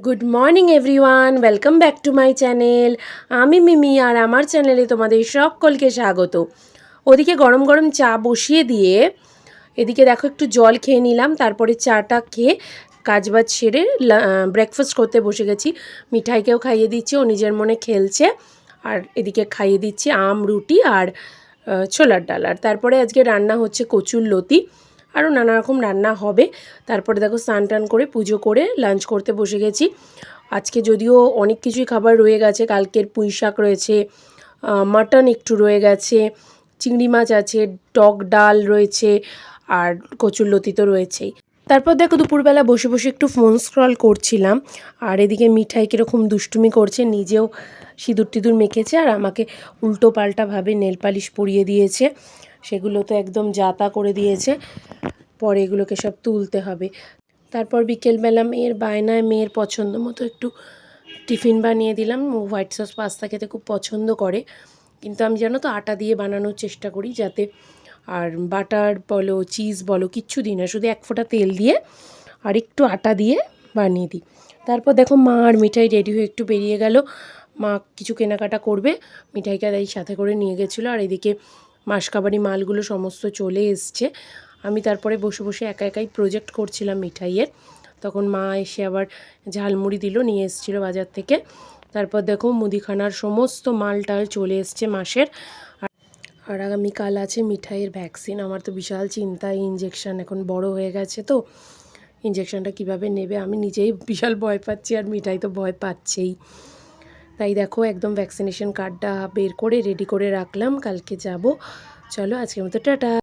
Good morning everyone, welcome back to my channel. আমি মিমি, আর আমার চ্যানেলে তোমাদের সকলকে স্বাগত। ওদিকে গরম গরম চা বসিয়ে দিয়ে এদিকে দেখো একটু জল খেয়ে নিলাম, তারপরে চাটা খেয়ে কাজবাজ সেরে ব্রেকফাস্ট করতে বসে গেছি। মিঠাইকেও খাইয়ে দিচ্ছি, ও নিজের মনে খেলছে, আর এদিকে খাইয়ে দিচ্ছি আম, রুটি আর ছোলার ডাল। আর তারপরে আজকে রান্না হচ্ছে কচুর লতি, আরও নানা রকম রান্না হবে। তারপরে দেখো স্নান টান করে পুজো করে লাঞ্চ করতে বসে গেছি। আজকে যদিও অনেক কিছুই খাবার রয়ে গেছে, কালকের পুঁই শাক রয়েছে, মাটন একটু রয়ে গেছে, চিংড়ি মাছ আছে, টক ডাল রয়েছে, আর কচুর লতি তো রয়েছেই। তারপর দেখো দুপুরবেলা বসে বসে একটু ফোন স্ক্রল করছিলাম, আর এদিকে মিঠাই কীরকম দুষ্টুমি করছে, নিজেও সিঁদুর টিঁদুর মেখেছে আর আমাকে উল্টো পাল্টাভাবে নেল পালিশ পরিয়ে দিয়েছে। সেগুলো তো একদম যাতা করে দিয়েছে, পরে এগুলোকে সব তুলতে হবে। তারপর বিকেলবেলা মেয়ের বায়নায় মেয়ের পছন্দ মতো একটু টিফিন বানিয়ে দিলাম। ও হোয়াইট সস পাস্তা খেতে খুব পছন্দ করে, কিন্তু আমি জানো তো আটা দিয়ে বানানোর চেষ্টা করি, যাতে আর বাটার বলো চিজ বলো কিচ্ছু দিই না, শুধু এক ফোঁটা তেল দিয়ে আর একটু আটা দিয়ে বানিয়ে দিই। তারপর দেখো মা আর মিঠাই রেডি হয়ে একটু বেরিয়ে গেল। মা কিছু কেনাকাটা করবে, মিঠাইকে তাই সাথে করে নিয়ে গেছিলো। আর এদিকে মাসকাবারি মালগুলো সমস্ত চলে এসছে। আমি তারপরে বসে বসে একা একাই প্রজেক্ট করছিলাম মিঠাইয়ের, তখন মা এসে আবার ঝালমুড়ি দিল, নিয়ে এসেছিলো বাজার থেকে। তারপর দেখো মুদিখানার সমস্ত মাল টাল চলে এসছে মাসের। আর আগামীকাল আছে মিঠাইয়ের ভ্যাকসিন। আমার তো বিশাল চিন্তা, ইঞ্জেকশান, এখন বড় হয়ে গেছে তো ইঞ্জেকশানটা কিভাবে নেবে, আমি নিজেই বিশাল ভয় পাচ্ছি, আর মিঠাই তো ভয় পাচ্ছেই। তাই দেখো একদম ভ্যাকসিনেশন কার্ডটা বের করে রেডি করে রাখলাম, কালকে যাব। চলো আজকের মতো টাটা।